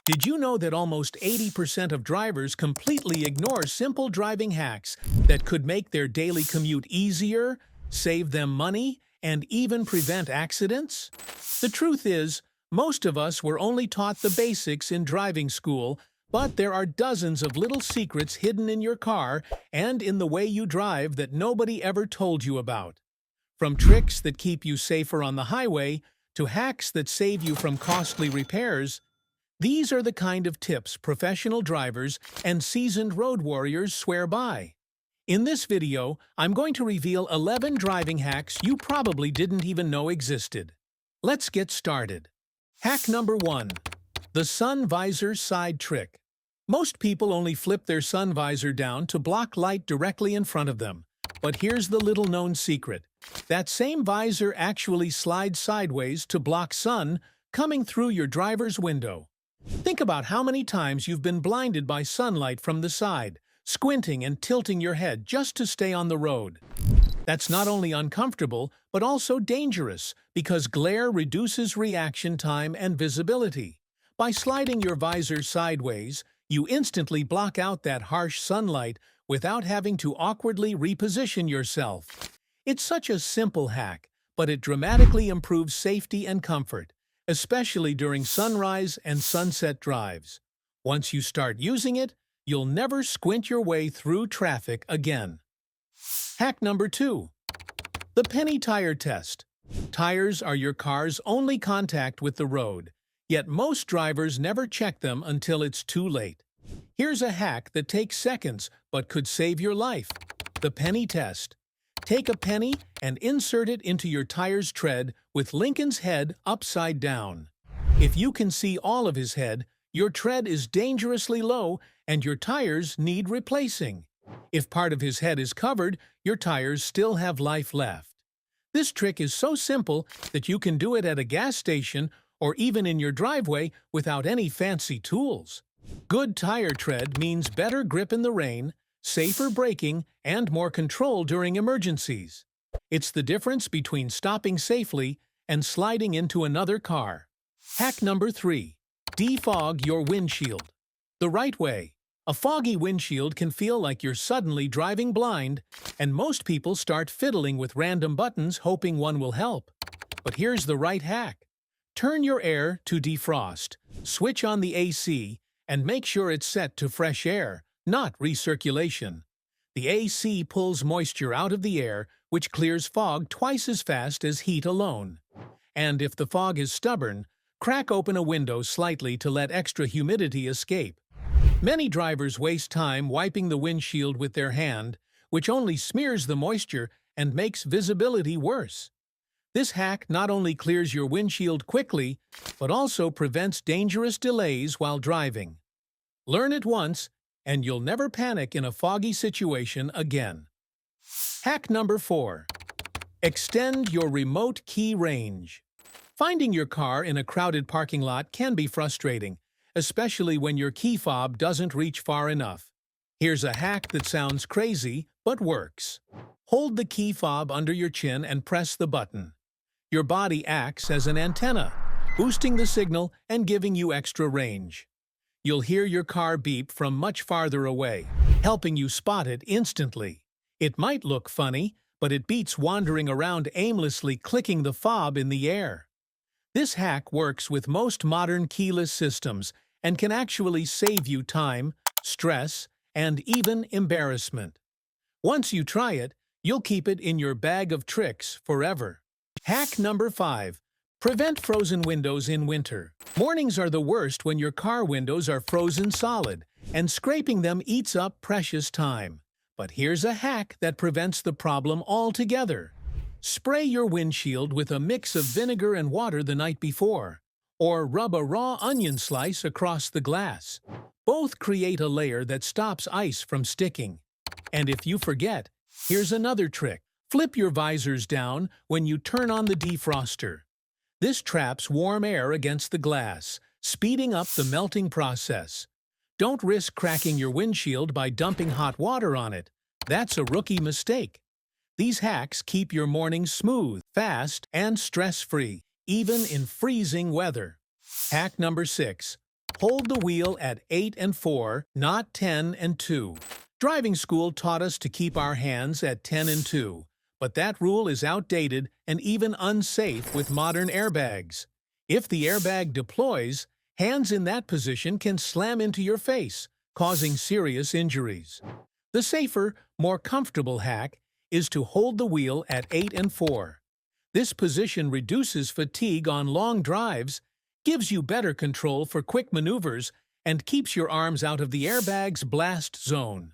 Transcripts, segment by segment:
Did you know that almost 80% of drivers completely ignore simple driving hacks that could make their daily commute easier, save them money, and even prevent accidents? The truth is, most of us were only taught the basics in driving school, but there are dozens of little secrets hidden in your car and in the way you drive that nobody ever told you about. From tricks that keep you safer on the highway to hacks that save you from costly repairs, these are the kind of tips professional drivers and seasoned road warriors swear by. In this video, I'm going to reveal 11 driving hacks you probably didn't even know existed. Let's get started. Hack number 1. The sun visor side trick. Most people only flip their sun visor down to block light directly in front of them. But here's the little-known secret. That same visor actually slides sideways to block sun coming through your driver's window. Think about how many times you've been blinded by sunlight from the side, squinting and tilting your head just to stay on the road. That's not only uncomfortable, but also dangerous because glare reduces reaction time and visibility. By sliding your visor sideways, you instantly block out that harsh sunlight without having to awkwardly reposition yourself. It's such a simple hack, but it dramatically improves safety and comfort, especially during sunrise and sunset drives. Once you start using it, you'll never squint your way through traffic again. Hack number 2. The penny tire test. Tires are your car's only contact with the road, yet most drivers never check them until it's too late. Here's a hack that takes seconds but could save your life. The penny test. Take a penny and insert it into your tire's tread with Lincoln's head upside down. If you can see all of his head, your tread is dangerously low and your tires need replacing. If part of his head is covered, your tires still have life left. This trick is so simple that you can do it at a gas station or even in your driveway without any fancy tools. Good tire tread means better grip in the rain, safer braking, and more control during emergencies. It's the difference between stopping safely and sliding into another car. Hack number 3. Defog your windshield. The right way. A foggy windshield can feel like you're suddenly driving blind, and most people start fiddling with random buttons hoping one will help. But here's the right hack. Turn your air to defrost, switch on the AC, and make sure it's set to fresh air, not recirculation. The AC pulls moisture out of the air, which clears fog twice as fast as heat alone. And if the fog is stubborn, crack open a window slightly to let extra humidity escape. Many drivers waste time wiping the windshield with their hand, which only smears the moisture and makes visibility worse. This hack not only clears your windshield quickly, but also prevents dangerous delays while driving. Learn it once, and you'll never panic in a foggy situation again. Hack number 4. Extend your remote key range. Finding your car in a crowded parking lot can be frustrating, especially when your key fob doesn't reach far enough. Here's a hack that sounds crazy, but works. Hold the key fob under your chin and press the button. Your body acts as an antenna, boosting the signal and giving you extra range. You'll hear your car beep from much farther away, helping you spot it instantly. It might look funny, but it beats wandering around aimlessly clicking the fob in the air. This hack works with most modern keyless systems and can actually save you time, stress, and even embarrassment. Once you try it, you'll keep it in your bag of tricks forever. Hack number 5. Prevent frozen windows in winter. Mornings are the worst when your car windows are frozen solid, and scraping them eats up precious time. But here's a hack that prevents the problem altogether. Spray your windshield with a mix of vinegar and water the night before, or rub a raw onion slice across the glass. Both create a layer that stops ice from sticking. And if you forget, here's another trick. Flip your visors down when you turn on the defroster. This traps warm air against the glass, speeding up the melting process. Don't risk cracking your windshield by dumping hot water on it. That's a rookie mistake. These hacks keep your mornings smooth, fast, and stress-free, even in freezing weather. Hack number 6. Hold the wheel at 8 and 4, not 10 and 2. Driving school taught us to keep our hands at 10 and 2, but that rule is outdated and even unsafe with modern airbags. If the airbag deploys, hands in that position can slam into your face, causing serious injuries. The safer, more comfortable hack is to hold the wheel at 8 and 4. This position reduces fatigue on long drives, gives you better control for quick maneuvers, and keeps your arms out of the airbag's blast zone.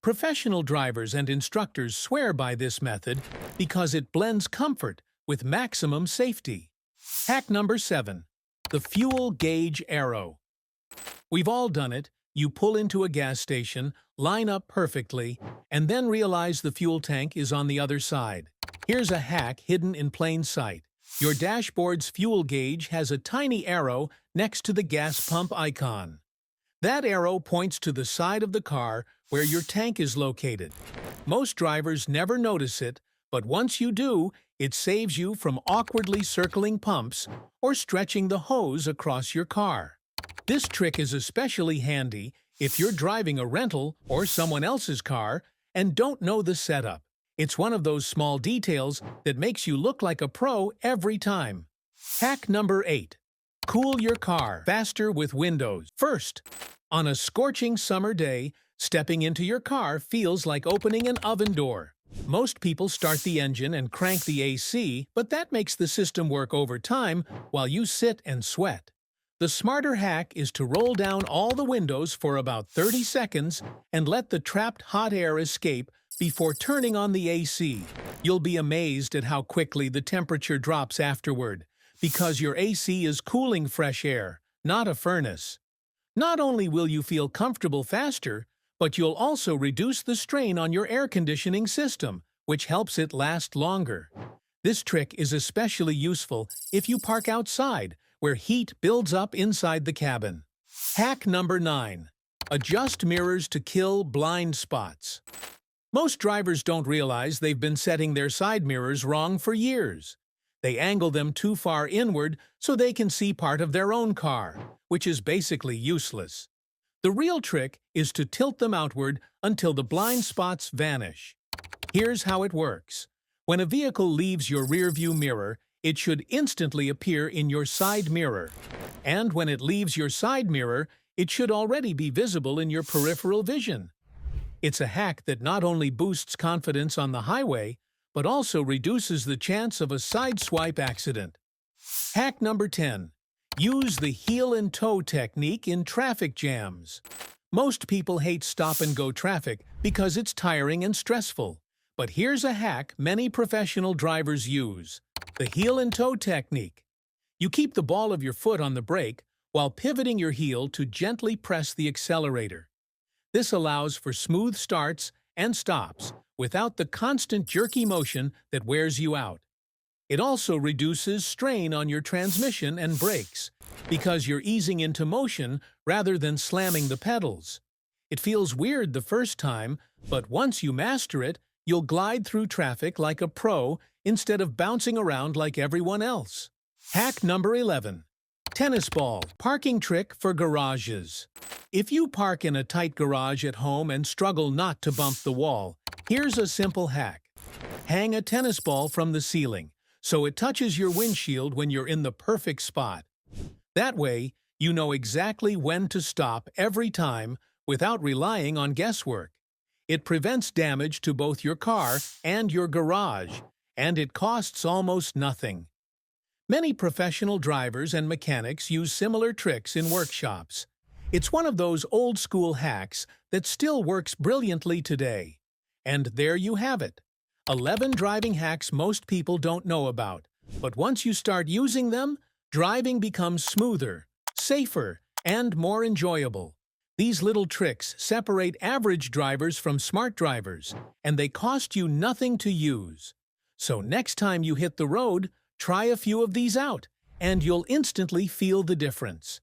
Professional drivers and instructors swear by this method because it blends comfort with maximum safety. Hack number 7. The fuel gauge arrow. We've all done it. You pull into a gas station, line up perfectly, and then realize the fuel tank is on the other side. Here's a hack hidden in plain sight. Your dashboard's fuel gauge has a tiny arrow next to the gas pump icon. That arrow points to the side of the car where your tank is located. Most drivers never notice it, but once you do, it saves you from awkwardly circling pumps or stretching the hose across your car. This trick is especially handy if you're driving a rental or someone else's car and don't know the setup. It's one of those small details that makes you look like a pro every time. Hack number 8. Cool your car faster with windows. First, on a scorching summer day, stepping into your car feels like opening an oven door. Most people start the engine and crank the AC, but that makes the system work over time while you sit and sweat. The smarter hack is to roll down all the windows for about 30 seconds and let the trapped hot air escape before turning on the AC. You'll be amazed at how quickly the temperature drops afterward, because your AC is cooling fresh air, not a furnace. Not only will you feel comfortable faster, but you'll also reduce the strain on your air conditioning system, which helps it last longer. This trick is especially useful if you park outside, where heat builds up inside the cabin. Hack number 9. Adjust mirrors to kill blind spots. Most drivers don't realize they've been setting their side mirrors wrong for years. They angle them too far inward so they can see part of their own car, which is basically useless. The real trick is to tilt them outward until the blind spots vanish. Here's how it works. When a vehicle leaves your rearview mirror, it should instantly appear in your side mirror. And when it leaves your side mirror, it should already be visible in your peripheral vision. It's a hack that not only boosts confidence on the highway, but also reduces the chance of a sideswipe accident. Hack number 10. Use the heel and toe technique in traffic jams. Most people hate stop-and-go traffic because it's tiring and stressful. But here's a hack many professional drivers use. The heel and toe technique. You keep the ball of your foot on the brake while pivoting your heel to gently press the accelerator. This allows for smooth starts and stops without the constant jerky motion that wears you out. It also reduces strain on your transmission and brakes because you're easing into motion rather than slamming the pedals. It feels weird the first time, but once you master it, you'll glide through traffic like a pro instead of bouncing around like everyone else. Hack number 11. Tennis ball parking trick for garages. If you park in a tight garage at home and struggle not to bump the wall, here's a simple hack. Hang a tennis ball from the ceiling so it touches your windshield when you're in the perfect spot. That way, you know exactly when to stop every time without relying on guesswork. It prevents damage to both your car and your garage, and it costs almost nothing. Many professional drivers and mechanics use similar tricks in workshops. It's one of those old-school hacks that still works brilliantly today. And there you have it. 11 driving hacks most people don't know about. But once you start using them, driving becomes smoother, safer, and more enjoyable. These little tricks separate average drivers from smart drivers, and they cost you nothing to use. So next time you hit the road, try a few of these out, and you'll instantly feel the difference.